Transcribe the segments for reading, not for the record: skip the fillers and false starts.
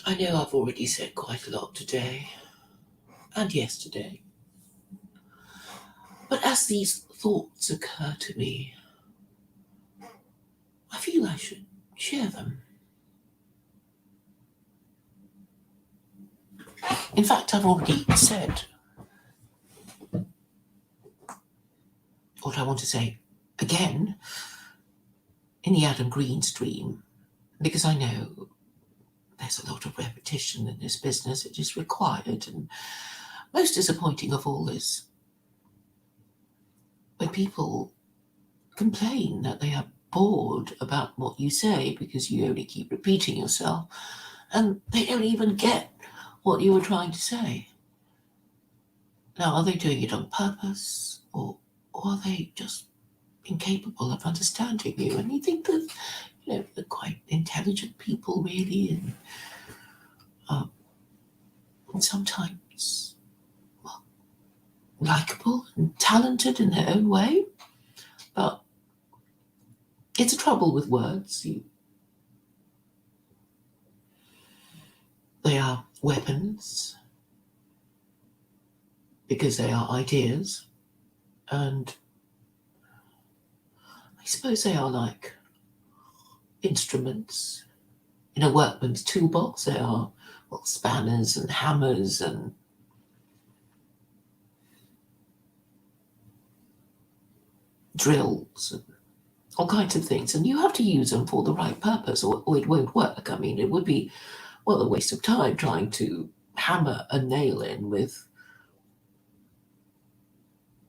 I know I've already said quite a lot today and yesterday, but as these thoughts occur to me, I feel I should share them. In fact, I've already said what I want to say again in the Adam Green stream, because I know there's a lot of repetition in this business. It is required, and most disappointing of all is when people complain that they are bored about what you say because you only keep repeating yourself and they don't even get what you were trying to say. Now, are they doing it on purpose, or are they just incapable of understanding you? And you think that they're quite intelligent people, really, and sometimes, well, likable and talented in their own way. But it's a trouble with words. They are weapons because they are ideas, and I suppose they are like instruments in a workman's toolbox. They are, well, spanners and hammers and drills and all kinds of things, and you have to use them for the right purpose, or it won't work. I mean, it would be, well, a waste of time trying to hammer a nail in with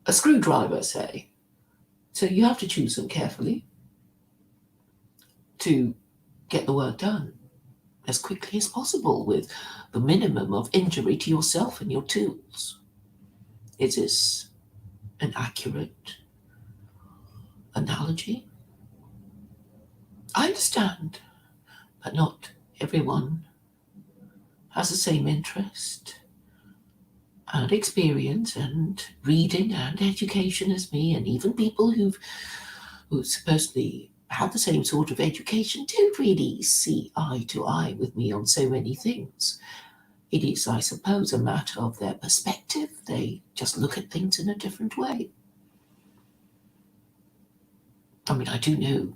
a screwdriver, say. So you have to choose them carefully to get the work done as quickly as possible with the minimum of injury to yourself and your tools. Is this an accurate analogy? I understand, but not everyone has the same interest and experience and reading and education as me, and even people who supposedly have the same sort of education don't really see eye to eye with me on so many things. It is, I suppose, a matter of their perspective. They just look at things in a different way. I mean, I do know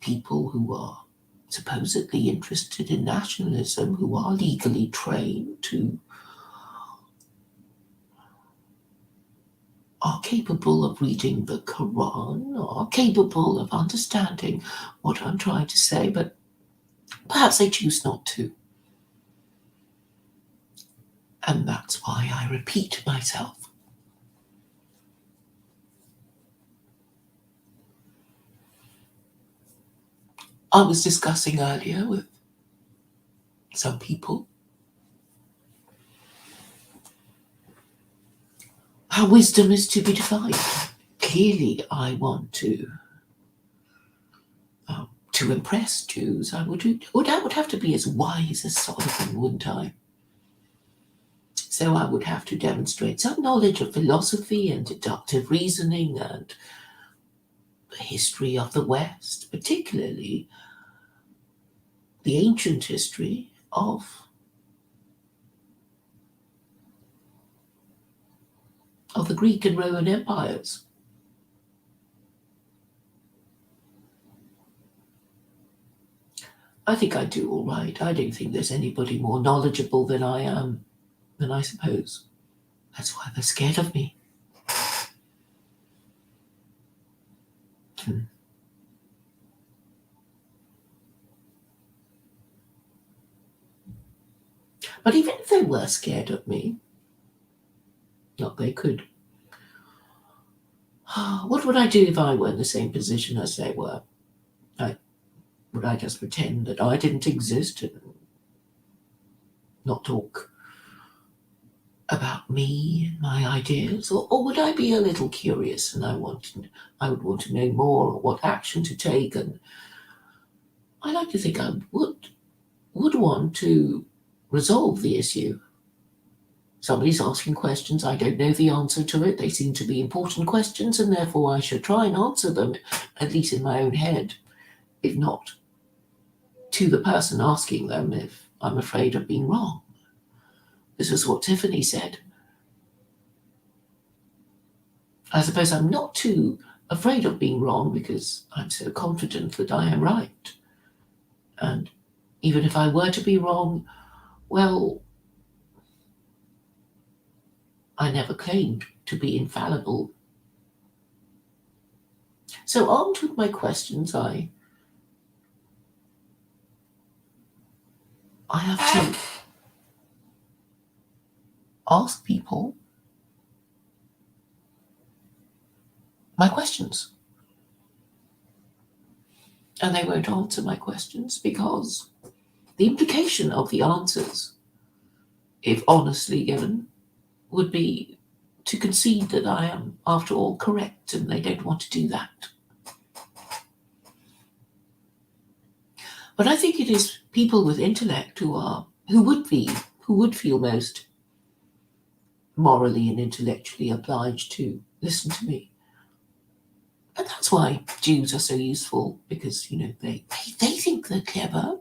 people who are supposedly interested in nationalism, who are legally trained, who are capable of reading the Quran, are capable of understanding what I'm trying to say, but perhaps they choose not to. And that's why I repeat myself. I was discussing earlier with some people how wisdom is to be defined. Clearly, I want to impress Jews. I would have to be as wise as Solomon, wouldn't I? So I would have to demonstrate some knowledge of philosophy and deductive reasoning and the history of the West, particularly the ancient history of the Greek and Roman empires. I think I do all right. I don't think there's anybody more knowledgeable than I am, than I suppose. That's why they're scared of me. But even if they were scared of me, not they could. What would I do if I were in the same position as they were? Would I just pretend that I didn't exist and not talk about me and my ideas? Or would I be a little curious and I would want to know more, or what action to take? And I like to think I would want to resolve the issue. Somebody's asking questions, I don't know the answer to it. They seem to be important questions, and therefore I should try and answer them, at least in my own head, if not to the person asking them, if I'm afraid of being wrong. This is what Tiffany said. I suppose I'm not too afraid of being wrong because I'm so confident that I am right. And even if I were to be wrong, well, I never claimed to be infallible. So armed with my questions, I have to ask people my questions. And they won't answer my questions because the implication of the answers, if honestly given, would be to concede that I am, after all, correct, and they don't want to do that. But I think it is people with intellect who would feel most morally and intellectually obliged to listen to me. And that's why Jews are so useful, because, they think they're clever.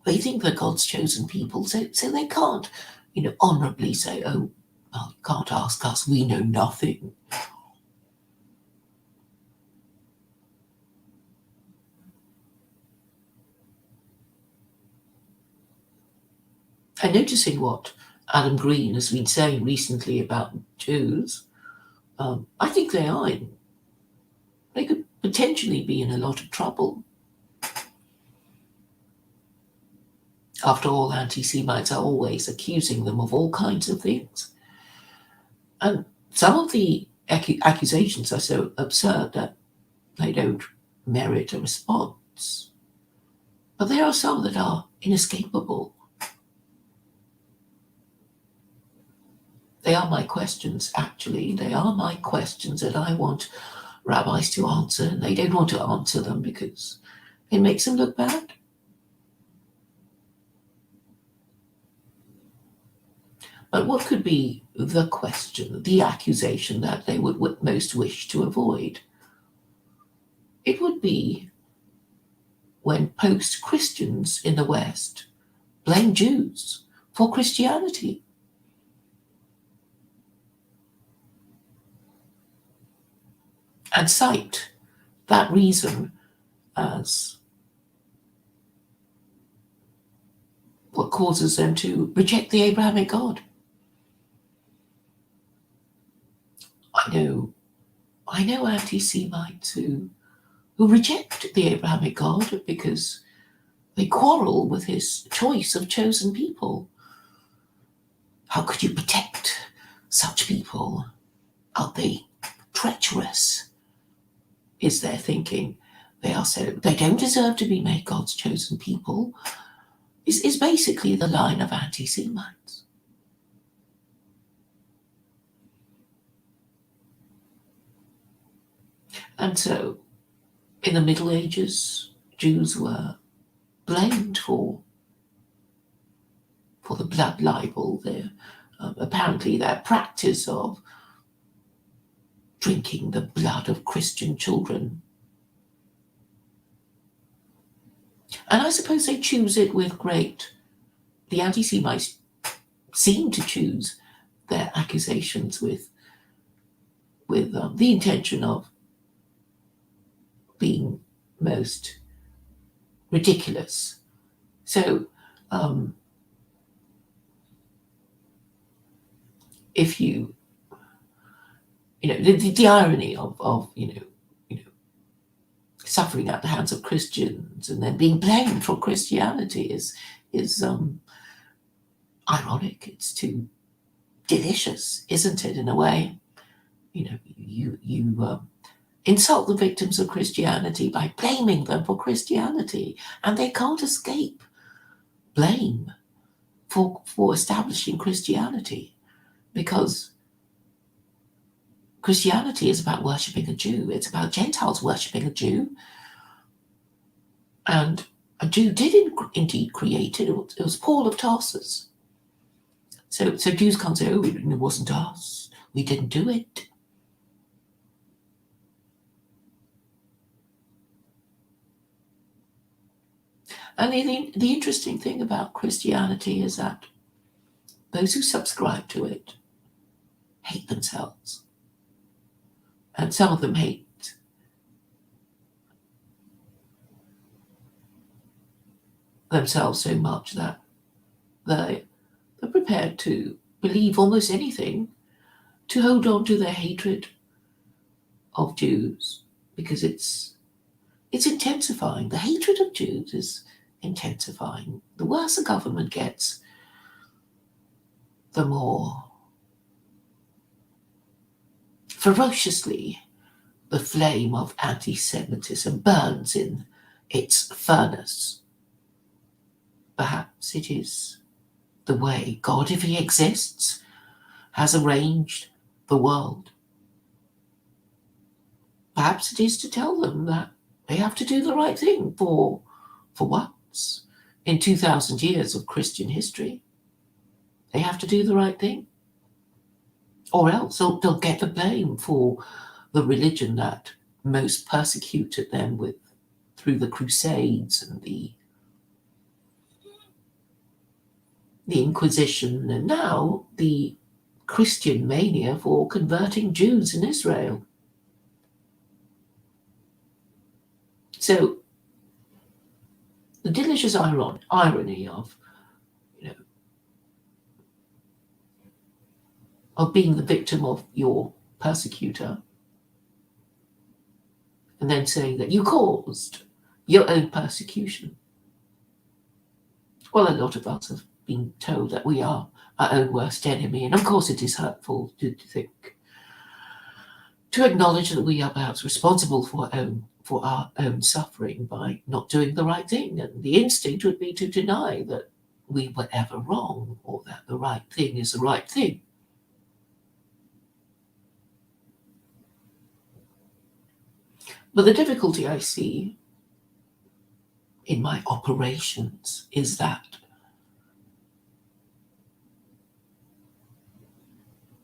They think they're God's chosen people, so they can't, honorably say, oh, well, you can't ask us, we know nothing. And noticing what Adam Green has been saying recently about Jews, I think they could potentially be in a lot of trouble. After all, anti-Semites are always accusing them of all kinds of things. And some of the accusations are so absurd that they don't merit a response. But there are some that are inescapable. They are my questions, actually. They are my questions that I want rabbis to answer, and they don't want to answer them because it makes them look bad. But what could be the question, the accusation that they would most wish to avoid? It would be when post-Christians in the West blame Jews for Christianity. And cite that reason as what causes them to reject the Abrahamic God. I know anti-Semites who reject the Abrahamic God because they quarrel with his choice of chosen people. How could you protect such people? Are they treacherous? Is their thinking. They don't deserve to be made God's chosen people, is basically the line of anti-Semites. And so, in the Middle Ages, Jews were blamed for the blood libel, apparently their practice of drinking the blood of Christian children. And I suppose they choose it with the anti-Semites seem to choose their accusations with the intention of being most ridiculous. So, if the irony of suffering at the hands of Christians and then being blamed for Christianity is ironic. It's too delicious, isn't it? In a way, you insult the victims of Christianity by blaming them for Christianity, and they can't escape blame for establishing Christianity, because Christianity is about worshipping a Jew. It's about Gentiles worshipping a Jew. And a Jew did indeed create it. It was Paul of Tarsus. So Jews can't say, oh, it wasn't us. We didn't do it. And the interesting thing about Christianity is that those who subscribe to it hate themselves. And some of them hate themselves so much that they're prepared to believe almost anything to hold on to their hatred of Jews, because it's intensifying. The hatred of Jews is intensifying. The worse a government gets, the more ferociously the flame of anti-Semitism burns in its furnace. Perhaps it is the way God, if he exists, has arranged the world. Perhaps it is to tell them that they have to do the right thing for once. In 2,000 years of Christian history, they have to do the right thing. Or else they'll get the blame for the religion that most persecuted them through the Crusades and the Inquisition, and now the Christian mania for converting Jews in Israel. So the delicious irony of, of being the victim of your persecutor, and then saying that you caused your own persecution. Well, a lot of us have been told that we are our own worst enemy, and of course it is hurtful to acknowledge that we are perhaps responsible for our own suffering by not doing the right thing, and the instinct would be to deny that we were ever wrong, or that the right thing is the right thing. But the difficulty I see in my operations is that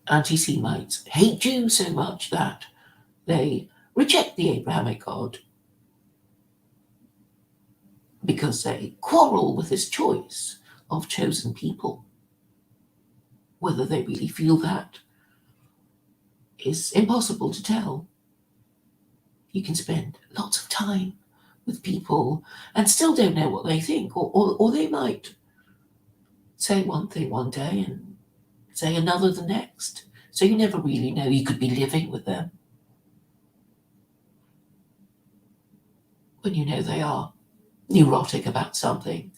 antisemites hate Jews so much that they reject the Abrahamic God because they quarrel with his choice of chosen people. Whether they really feel that is impossible to tell. You can spend lots of time with people and still don't know what they think, or they might say one thing one day and say another the next. So you never really know. You could be living with them when you know they are neurotic about something.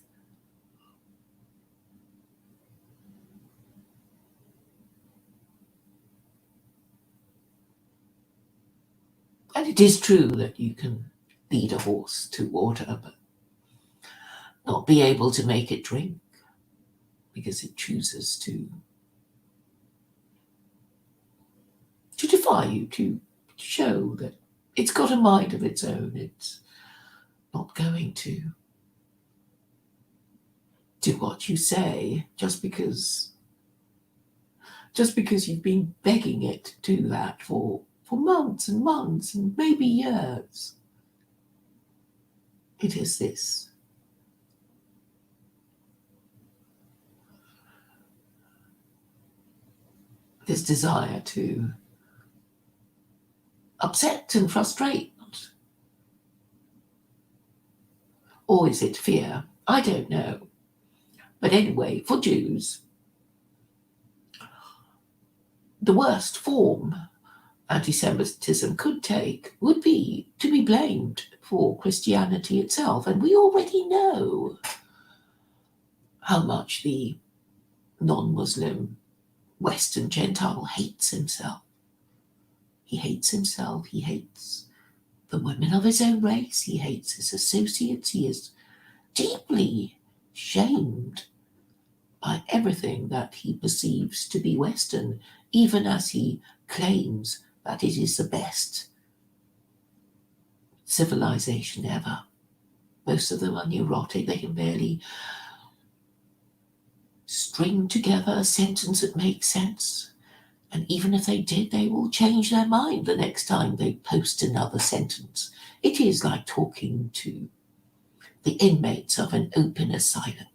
And it is true that you can lead a horse to water, but not be able to make it drink because it chooses to defy you, to show that it's got a mind of its own. It's not going to do what you say just because you've been begging it to do that for months and months and maybe years. It is this desire to upset and frustrate. Or is it fear? I don't know. But anyway, for Jews, the worst form anti-Semitism could take would be to be blamed for Christianity itself. And we already know how much the non-Muslim Western Gentile hates himself. He hates himself. He hates the women of his own race. He hates his associates. He is deeply shamed by everything that he perceives to be Western, even as he claims that it is the best civilization ever. Most of them are neurotic. They can barely string together a sentence that makes sense. And even if they did, they will change their mind the next time they post another sentence. It is like talking to the inmates of an open asylum.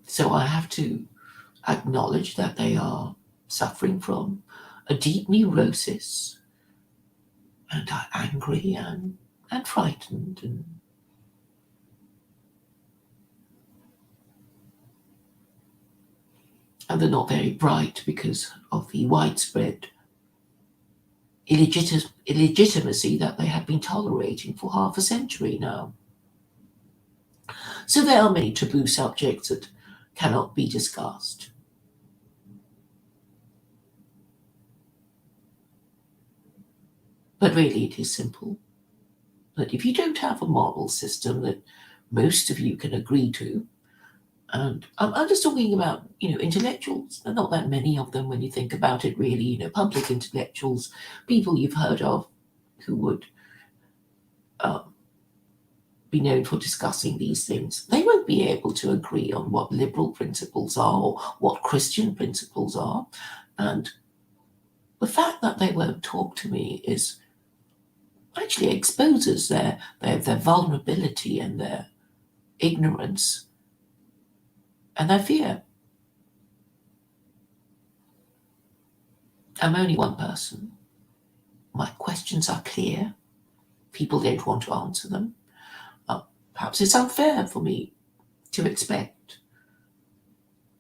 So I have to acknowledge that they are suffering from a deep neurosis and are angry and frightened, and they're not very bright because of the widespread illegitimacy that they have been tolerating for half a century now. So there are many taboo subjects that cannot be discussed. But really it is simple. That if you don't have a moral system that most of you can agree to, and I'm just talking about, intellectuals. There are not that many of them when you think about it, really, public intellectuals, people you've heard of who would be known for discussing these things. They won't be able to agree on what liberal principles are or what Christian principles are. And the fact that they won't talk to me is actually exposes their vulnerability and their ignorance and their fear. I'm only one person. My questions are clear. People don't want to answer them. Perhaps it's unfair for me to expect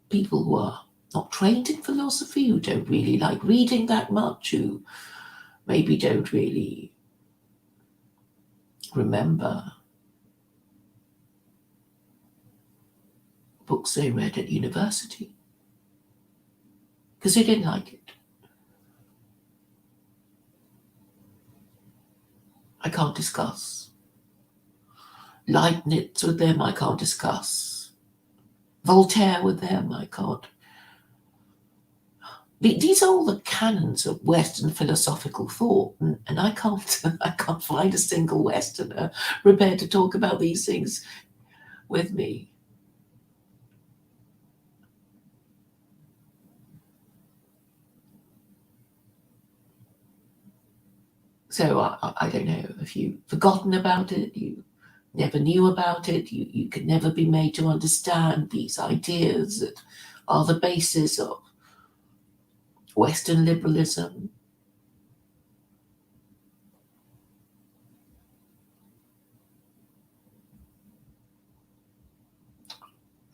people who are not trained in philosophy, who don't really like reading that much, who maybe don't really remember books they read at university because they didn't like it. I can't discuss Leibniz with them. I can't discuss Voltaire with them. I can't. These are all the canons of Western philosophical thought, and I can't find a single Westerner prepared to talk about these things with me. So I don't know if you've forgotten about it, you never knew about it, you could never be made to understand these ideas that are the basis of Western liberalism.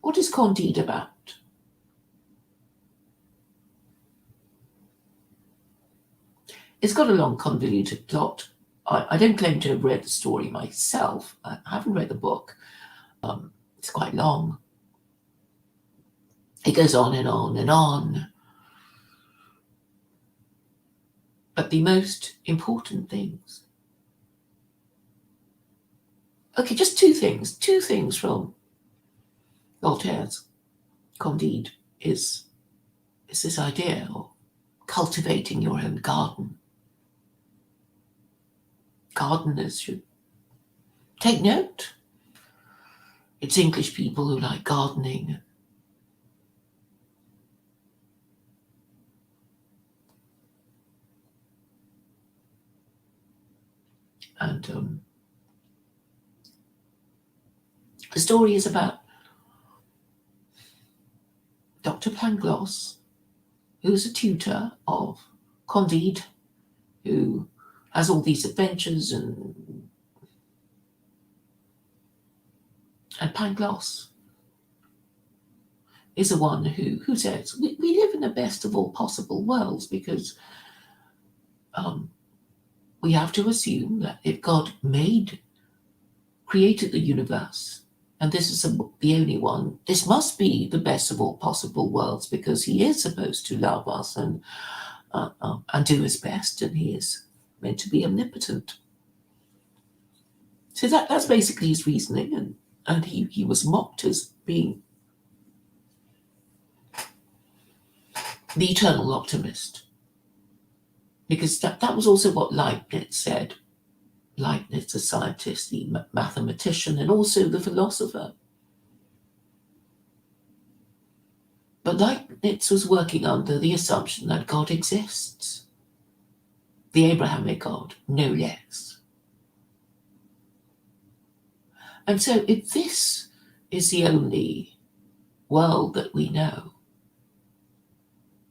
What is Candide about? It's got a long, convoluted plot. I don't claim to have read the story myself. I haven't read the book. It's quite long. It goes on and on and on. But the most important things. Okay, just two things from Voltaire's Candide is this idea of cultivating your own garden. Gardeners should take note. It's English people who like gardening. And the story is about Dr. Pangloss, who's a tutor of Candide, who has all these adventures, and Pangloss is the one who says we live in the best of all possible worlds because we have to assume that if God created the universe, and this is the only one, this must be the best of all possible worlds because he is supposed to love us and do his best, and he is meant to be omnipotent. So that's basically his reasoning, and he was mocked as being the eternal optimist. Because that was also what Leibniz said. Leibniz, the scientist, the mathematician, and also the philosopher. But Leibniz was working under the assumption that God exists. the Abrahamic God, no less. And so if this is the only world that we know,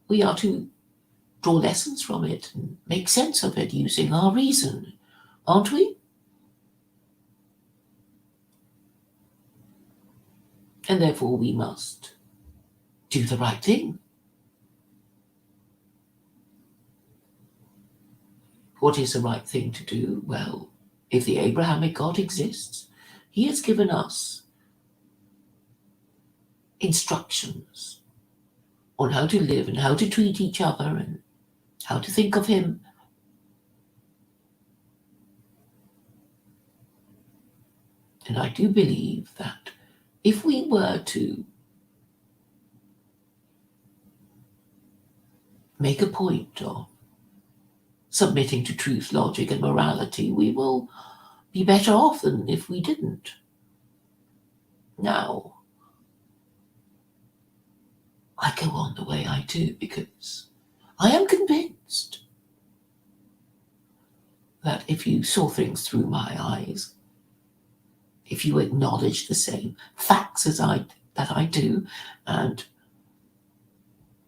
we are to draw lessons from it and make sense of it using our reason, aren't we? And therefore we must do the right thing. What is the right thing to do? Well, if the Abrahamic God exists, he has given us instructions on how to live and how to treat each other and how to think of him. And I do believe that if we were to make a point of submitting to truth, logic, and morality, we will be better off than if we didn't. Now, I go on the way I do because I am convinced that if you saw things through my eyes, if you acknowledge the same facts that I do, and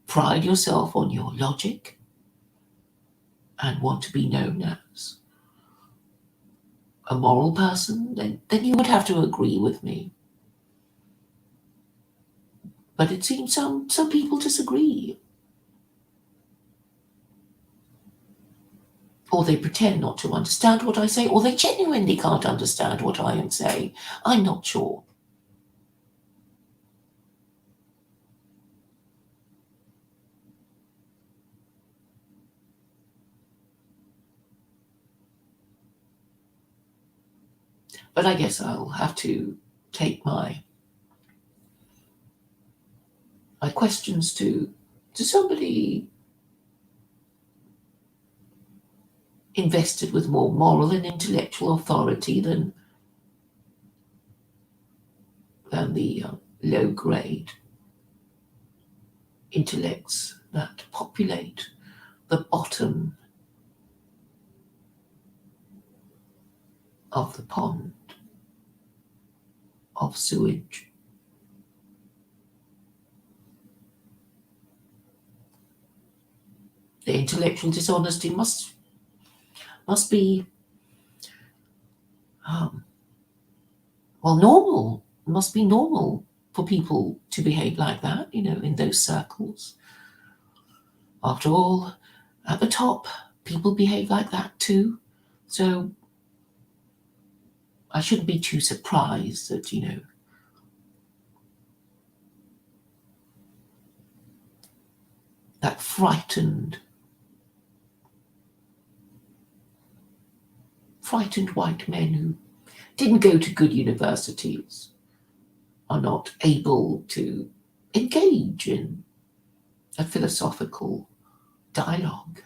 pride yourself on your logic, and want to be known as a moral person, then you would have to agree with me. But it seems some people disagree. Or they pretend not to understand what I say, or they genuinely can't understand what I am saying. I'm not sure. But I guess I'll have to take my questions to somebody invested with more moral and intellectual authority than the low-grade intellects that populate the bottom of the pond of sewage. The intellectual dishonesty must be normal. It must be normal for people to behave like that, in those circles. After all, at the top, people behave like that too. So I shouldn't be too surprised that, that frightened white men who didn't go to good universities are not able to engage in a philosophical dialogue,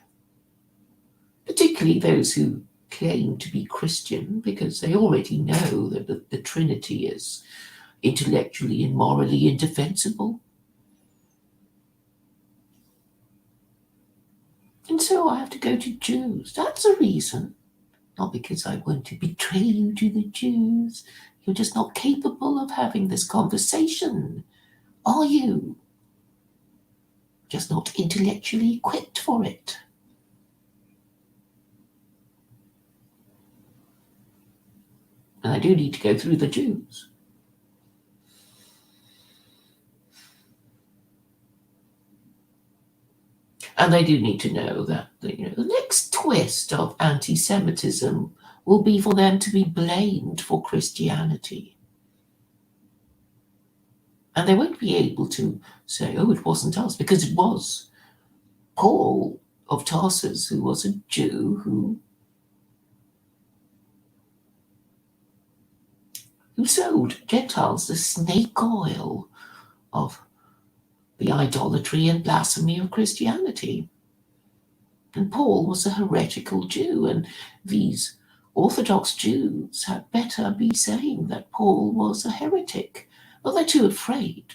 particularly those who claim to be Christian, because they already know that the Trinity is intellectually and morally indefensible. And so I have to go to Jews. That's a reason. Not because I want to betray you to the Jews. You're just not capable of having this conversation, are you? Just not intellectually equipped for it. And I do need to go through the Jews. And they do need to know that the next twist of anti-Semitism will be for them to be blamed for Christianity. And they won't be able to say, oh, it wasn't us, because it was Paul of Tarsus, who was a Jew who sold Gentiles the snake oil of the idolatry and blasphemy of Christianity. And Paul was a heretical Jew, and these Orthodox Jews had better be saying that Paul was a heretic. Well, they're too afraid.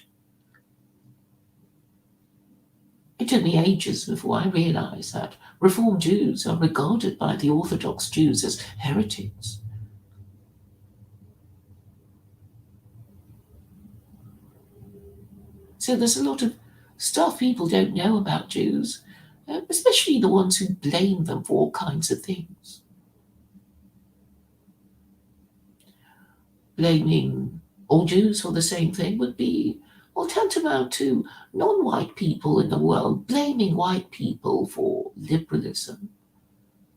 It took me ages before I realised that Reform Jews are regarded by the Orthodox Jews as heretics. So there's a lot of stuff people don't know about Jews, especially the ones who blame them for all kinds of things. Blaming all Jews for the same thing would be, well, tantamount to non-white people in the world blaming white people for liberalism,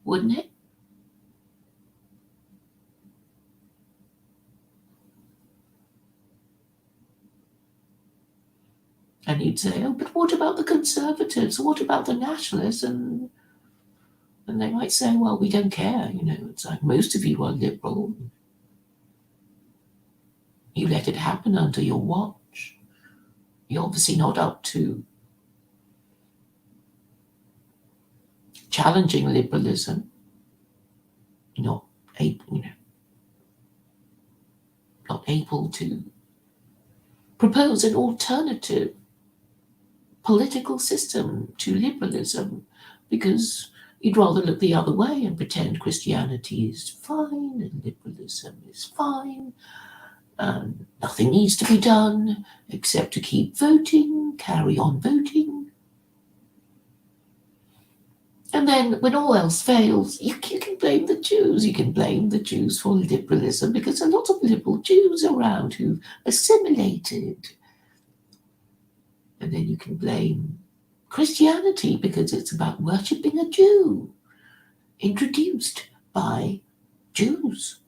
wouldn't it? And you'd say, oh, but what about the conservatives? What about the nationalists? And they might say, well, we don't care. It's like most of you are liberal. You let it happen under your watch. You're obviously not up to challenging liberalism. Not able, not able to propose an alternative political system to liberalism because you'd rather look the other way and pretend Christianity is fine and liberalism is fine and nothing needs to be done except to keep voting, carry on voting. And then when all else fails, you can blame the Jews. You can blame the Jews for liberalism because a lot of liberal Jews around who've assimilated. And then you can blame Christianity because it's about worshipping a Jew, introduced by Jews.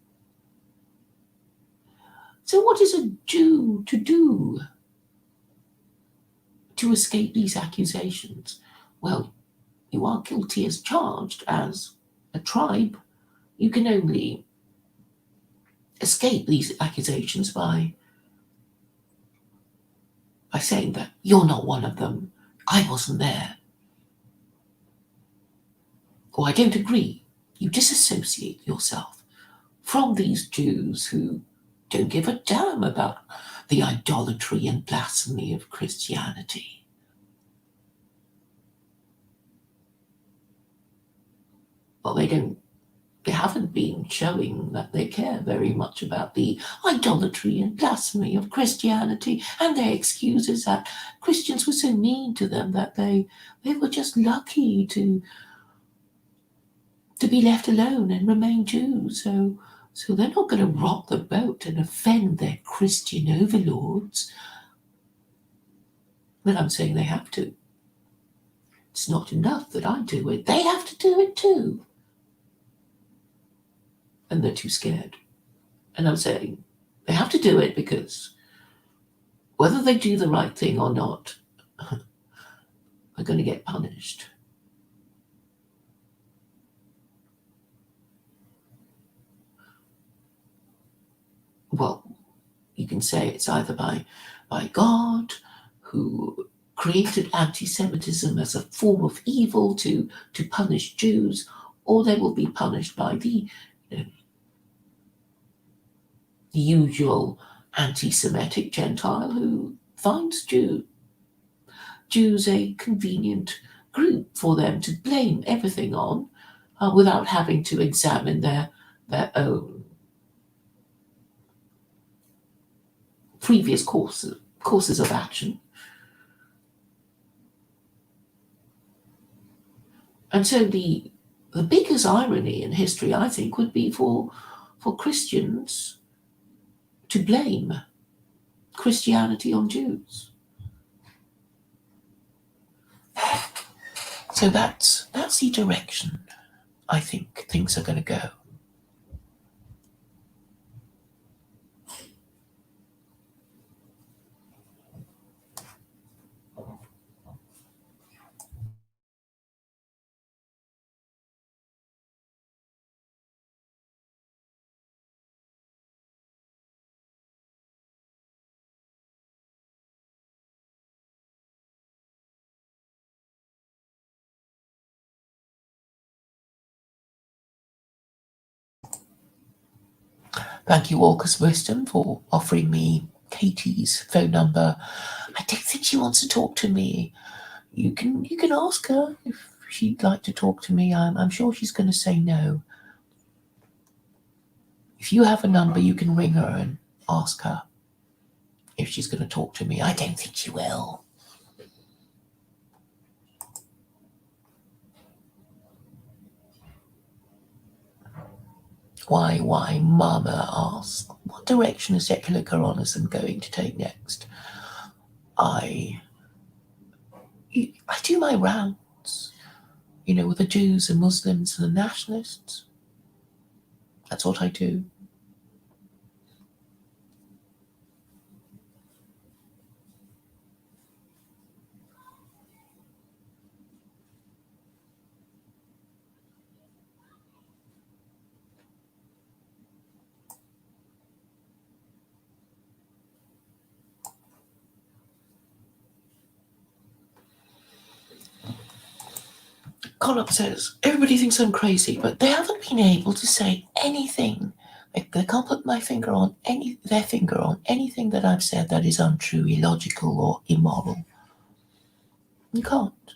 So what is a Jew to do to escape these accusations? Well, you are guilty as charged as a tribe. You can only escape these accusations by saying that you're not one of them. I wasn't there. Or I don't agree. You disassociate yourself from these Jews who don't give a damn about the idolatry and blasphemy of Christianity. Well, they haven't been showing that they care very much about the idolatry and blasphemy of Christianity, and their excuse is that Christians were so mean to them that they were just lucky to be left alone and remain Jews. So they're not going to rock the boat and offend their Christian overlords. But I'm saying they have to. It's not enough that I do it. They have to do it too. And they're too scared. And I'm saying they have to do it because whether they do the right thing or not, are going to get punished. Well, you can say it's either by God, who created antisemitism as a form of evil to punish Jews, or they will be punished by the usual anti-Semitic Gentile who finds Jews a convenient group for them to blame everything on without having to examine their own previous courses of action. And so the biggest irony in history, I think, would be for Christians to blame Christianity on Jews. So that's the direction I think things are going to go. Thank you, Walker's Wisdom, for offering me Katie's phone number. I don't think she wants to talk to me. You can ask her if she'd like to talk to me. I'm sure she's going to say no. If you have a number, you can ring her and ask her if she's going to talk to me. I don't think she will. Why, Mama asked, what direction is secular Quranism going to take next? I do my rounds, with the Jews and Muslims and the nationalists. That's what I do. Collop says, everybody thinks I'm crazy, but they haven't been able to say anything. They can't put their finger on anything that I've said that is untrue, illogical, or immoral. You can't.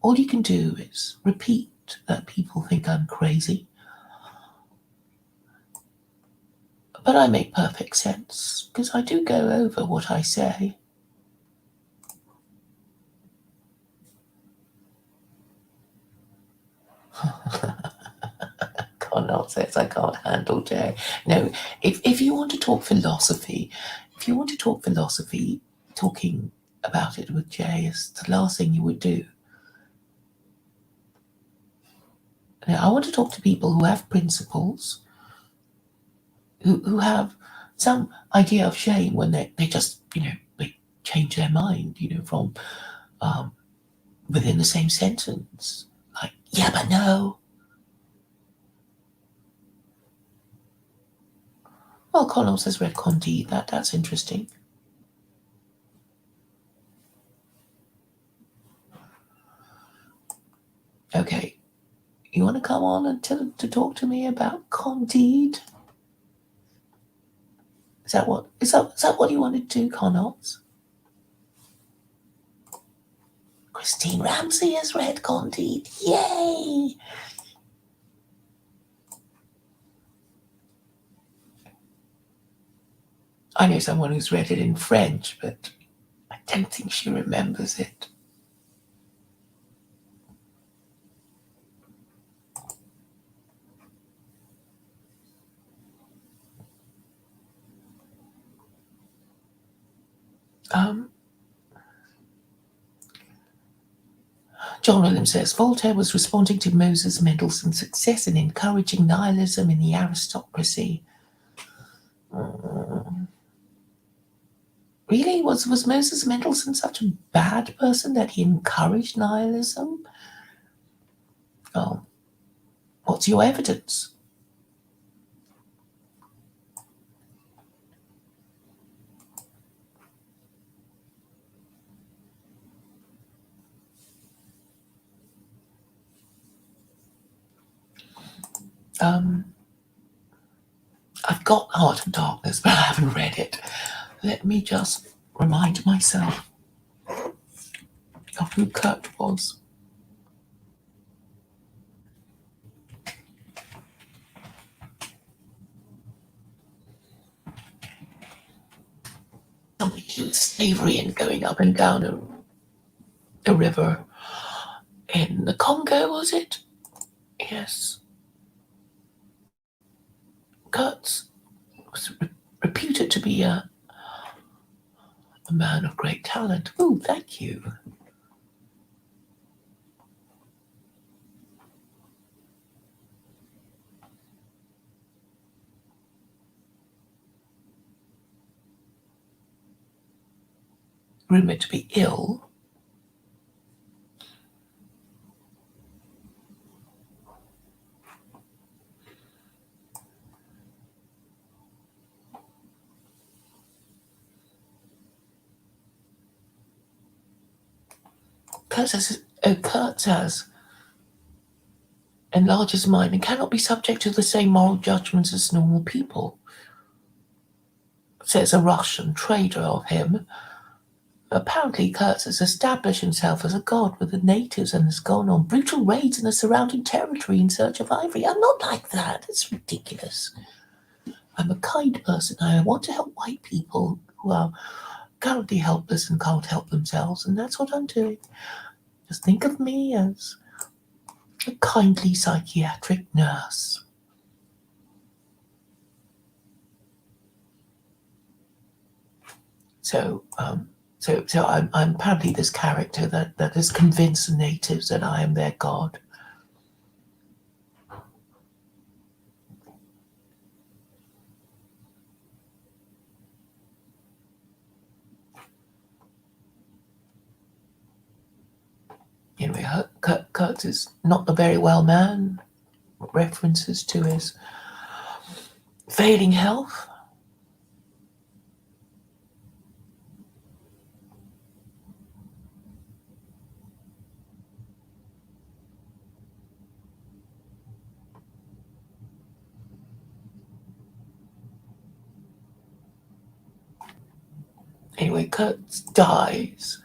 All you can do is repeat that people think I'm crazy. But I make perfect sense, because I do go over what I say. Connell says I can't handle Jay. No, if you want to talk philosophy, talking about it with Jay is the last thing you would do. Now, I want to talk to people who have principles, who have some idea of shame when they just, they change their mind, from within the same sentence. Like, yeah, but no. Well, Connell has read Candide. That's interesting. Okay. You want to come on and to talk to me about Candide? Is that what you want to do, Connells? Christine Ramsey has read Candide. Yay! I know someone who's read it in French, but I don't think she remembers it. John Williams says, Voltaire was responding to Moses Mendelssohn's success in encouraging nihilism in the aristocracy. Really? Was Moses Mendelssohn such a bad person that he encouraged nihilism? Oh, what's your evidence? I've got Heart of Darkness, but I haven't read it. Let me just remind myself of who Kurt was. Something to do with slavery and going up and down a river in the Congo, was it? Yes. Kurtz was reputed to be a man of great talent. Oh, thank you. Rumoured to be ill. Kurtz has enlarged his mind and cannot be subject to the same moral judgments as normal people. Says a Russian trader of him. Apparently, Kurtz has established himself as a god with the natives and has gone on brutal raids in the surrounding territory in search of ivory. I'm not like that. It's ridiculous. I'm a kind person. I want to help white people who are currently helpless and can't help themselves, and that's what I'm doing. Just think of me as a kindly psychiatric nurse. So I'm apparently this character that has convinced the natives that I am their god. Anyway, Kurtz is not a very well man. References to his failing health. Anyway, Kurtz dies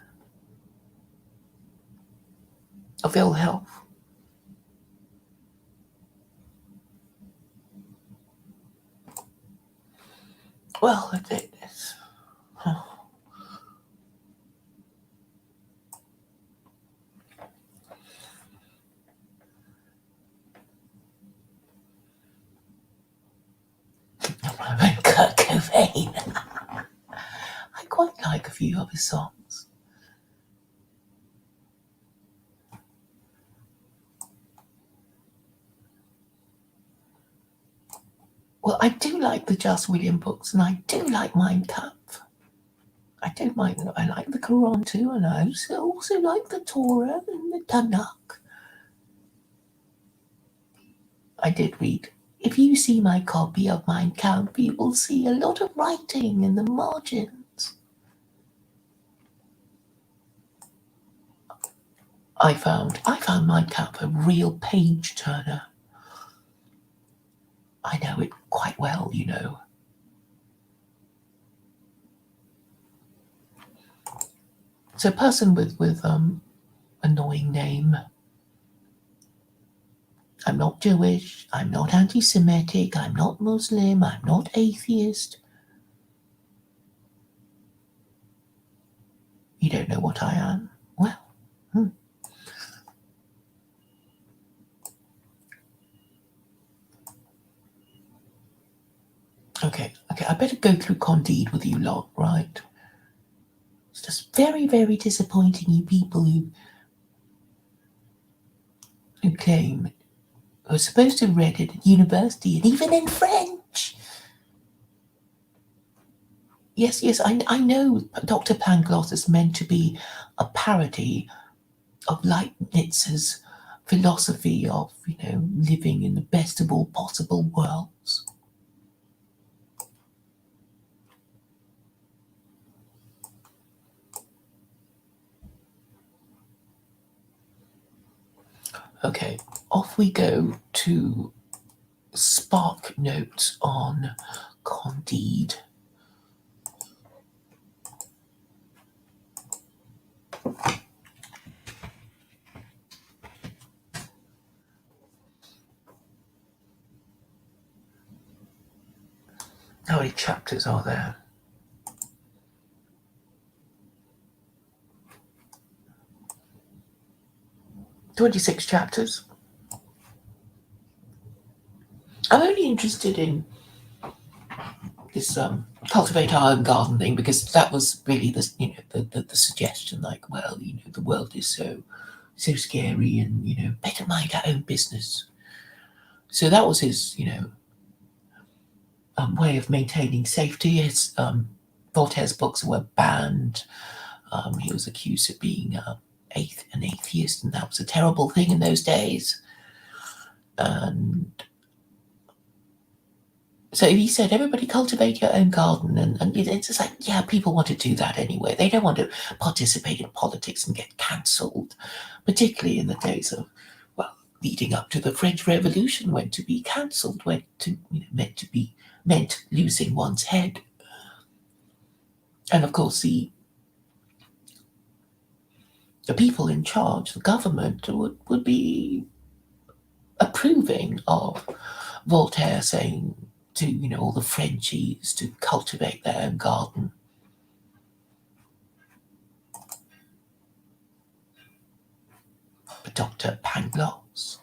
of ill health. Well, it's Kurt Cobain. I quite like a few of his songs. Well, I do like the Just William books, and I do like Mein Kampf. I do mind. I like the Quran too, and I also like the Torah and the Tanakh. I did read. If you see my copy of Mein Kampf, you will see a lot of writing in the margins. I found Mein Kampf a real page turner. I know it quite well, you know. So, a person with annoying name. I'm not Jewish. I'm not anti-Semitic. I'm not Muslim. I'm not atheist. You don't know what I am? Well, Okay. I better go through Candide with you lot, right? It's just very, very disappointing, you people who claim who are supposed to have read it at university and even in French. Yes, I know Dr. Pangloss is meant to be a parody of Leibniz's philosophy of, living in the best of all possible worlds. Okay, off we go to Spark Notes on Candide. How many chapters are there? 26 chapters. I'm only interested in this cultivate our own garden thing because that was really the suggestion. Like, well, the world is so scary, and better mind our own business. So that was his way of maintaining safety. His Voltaire's books were banned. He was accused of being an atheist, and that was a terrible thing in those days. And so he said, everybody cultivate your own garden. And it's just like, yeah, people want to do that anyway. They don't want to participate in politics and get cancelled, particularly in the days of, leading up to the French Revolution, when to be cancelled meant losing one's head. And of course, the the people in charge, the government, would be approving of Voltaire saying to, all the Frenchies to cultivate their own garden. But Dr. Pangloss,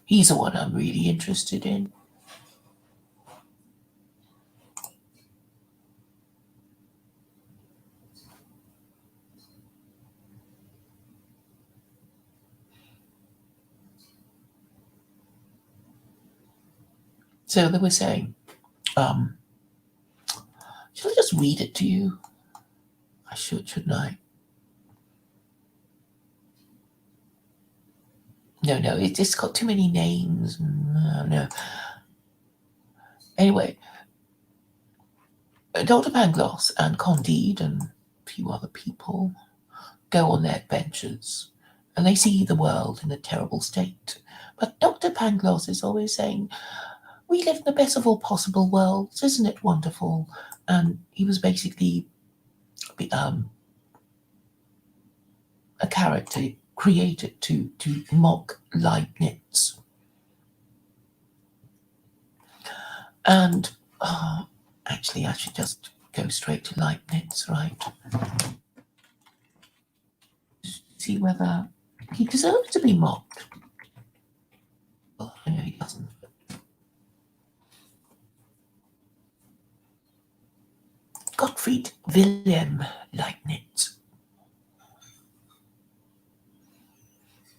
he's the one I'm really interested in. So they were saying, shall I just read it to you? I should, shouldn't I? No, it's got too many names. No. Anyway, Dr. Pangloss and Candide and a few other people go on their adventures and they see the world in a terrible state. But Dr. Pangloss is always saying, we live in the best of all possible worlds, isn't it wonderful? And he was basically a character created to mock Leibniz. And actually, I should just go straight to Leibniz, right? See whether he deserves to be mocked. Well, I know he doesn't. Gottfried Wilhelm Leibniz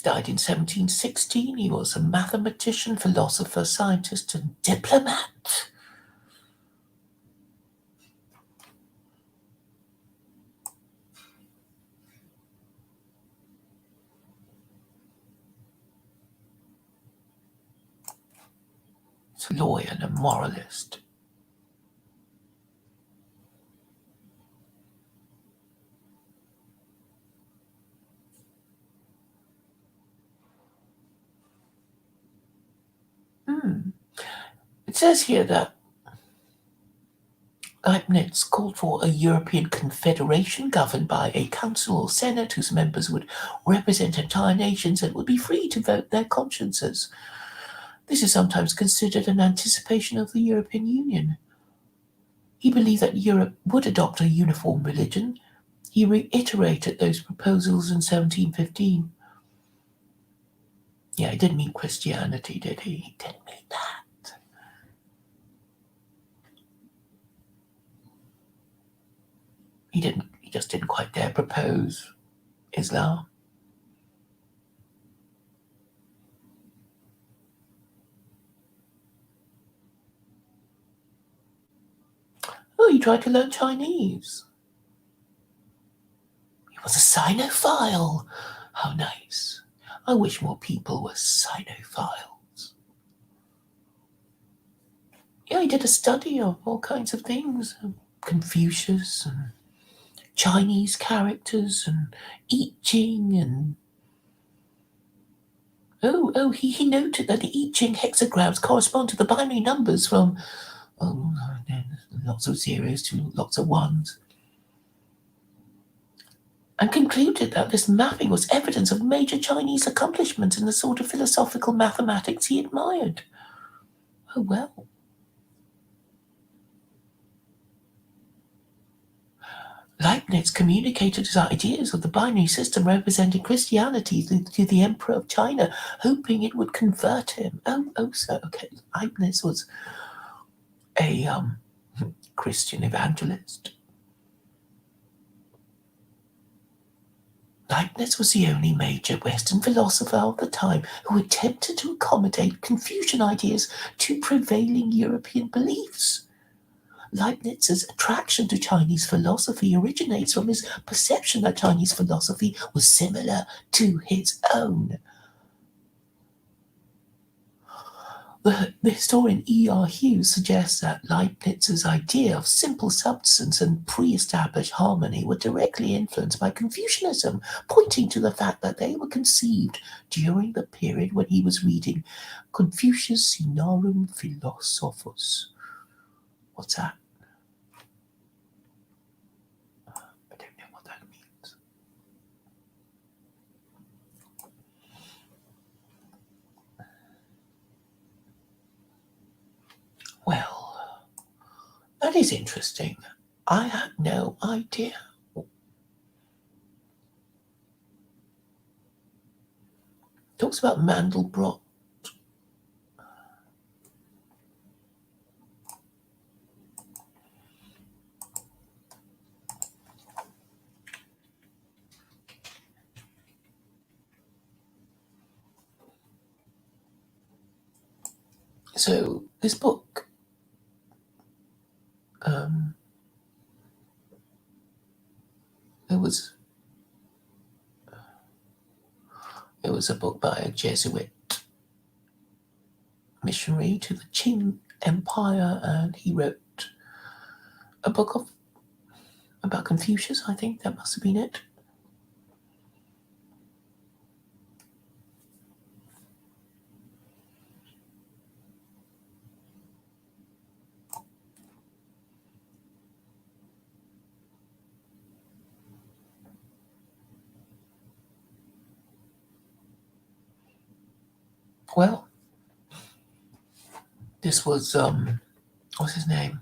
died in 1716. He was a mathematician, philosopher, scientist, and diplomat. He's a lawyer and a moralist. It says here that Leibniz called for a European confederation governed by a council or senate whose members would represent entire nations and would be free to vote their consciences. This is sometimes considered an anticipation of the European Union. He believed that Europe would adopt a uniform religion. He reiterated those proposals in 1715. Yeah, he didn't mean Christianity, did he? He didn't mean that. He just didn't quite dare propose Islam. Oh, he tried to learn Chinese. He was a Sinophile. How nice. I wish more people were Sinophiles. Yeah, he did a study of all kinds of things. Confucius and Chinese characters and I Ching and he noted that the I Ching hexagrams correspond to the binary numbers from lots of zeros to lots of ones, and concluded that this mapping was evidence of major Chinese accomplishments in the sort of philosophical mathematics he admired. Oh well. Leibniz communicated his ideas of the binary system representing Christianity to the Emperor of China, hoping it would convert him. So okay. Leibniz was a Christian evangelist. Leibniz was the only major Western philosopher of the time who attempted to accommodate Confucian ideas to prevailing European beliefs. Leibniz's attraction to Chinese philosophy originates from his perception that Chinese philosophy was similar to his own. The historian E.R. Hughes suggests that Leibniz's idea of simple substance and pre-established harmony were directly influenced by Confucianism, pointing to the fact that they were conceived during the period when he was reading Confucius Sinarum Philosophus. What's that? I don't know what that means. That is interesting. I had no idea. Talks about Mandelbrot. So this book, um, it was a book by a Jesuit missionary to the Qing Empire, and he wrote a book about Confucius. I think that must have been it. Well, this was what's his name?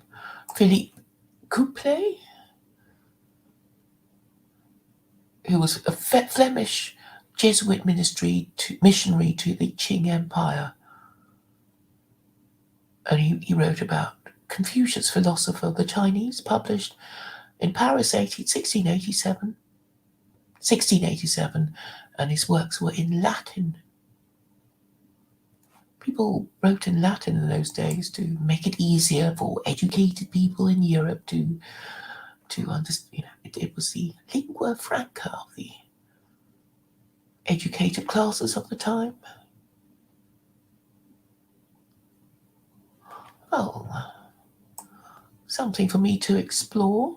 Philippe Couplet, who was a Flemish Jesuit missionary to the Qing Empire, and he wrote about Confucius, philosopher of the Chinese, published in Paris 1687, and his works were in Latin. People wrote in Latin in those days to make it easier for educated people in Europe to understand. It was the lingua franca of the educated classes of the time. Well, something for me to explore.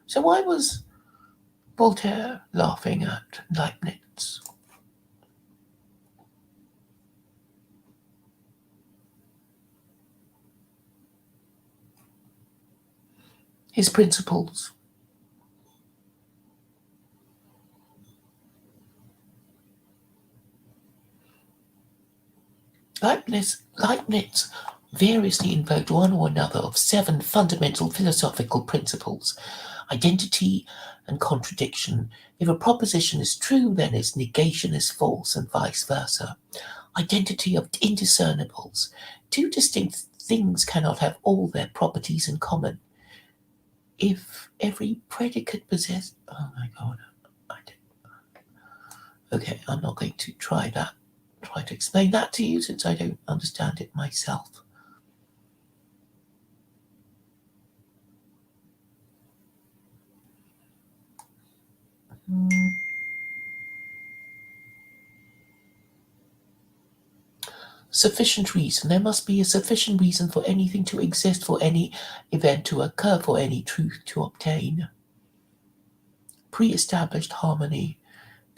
So why was Voltaire laughing at Leibniz? His principles. Leibniz variously invoked one or another of 7 fundamental philosophical principles: identity and contradiction. If a proposition is true, then its negation is false, and vice versa. Identity of indiscernibles. 2 distinct things cannot have all their properties in common. If every predicate possessed... Oh my god. Okay, I'm not going to try to explain that to you since I don't understand it myself. Sufficient reason. There must be a sufficient reason for anything to exist, for any event to occur, for any truth to obtain. Pre-established harmony.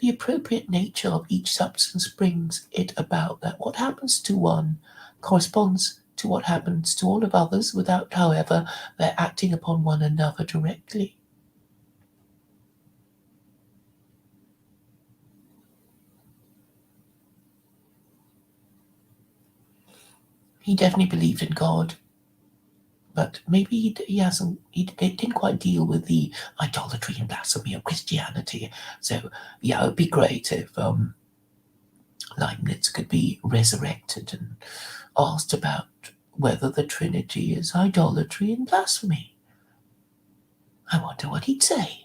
The appropriate nature of each substance brings it about that what happens to one corresponds to what happens to all of others, without, however, their acting upon one another directly. He definitely believed in God, but maybe he didn't quite deal with the idolatry and blasphemy of Christianity. So yeah, it would be great if Leibniz could be resurrected and asked about whether the Trinity is idolatry and blasphemy. I wonder what he'd say.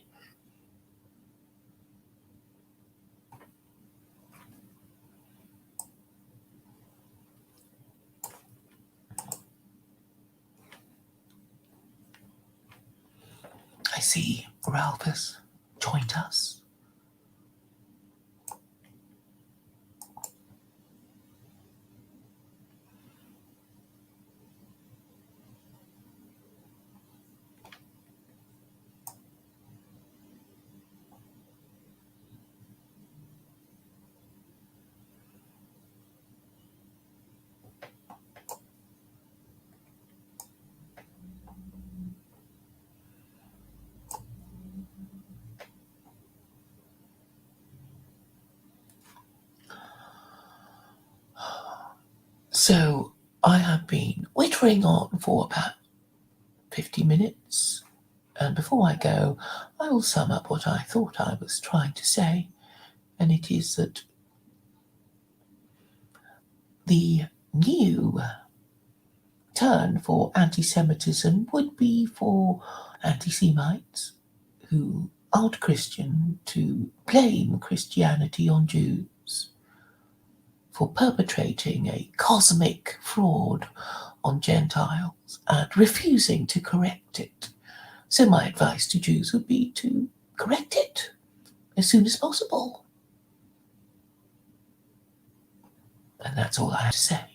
I see Ralph has joined us. So I have been wittering on for about 50 minutes, and before I go, I will sum up what I thought I was trying to say, and it is that the new turn for antisemitism would be for antisemites who aren't Christian to blame Christianity on Jews for perpetrating a cosmic fraud on Gentiles and refusing to correct it. So my advice to Jews would be to correct it as soon as possible. And that's all I have to say.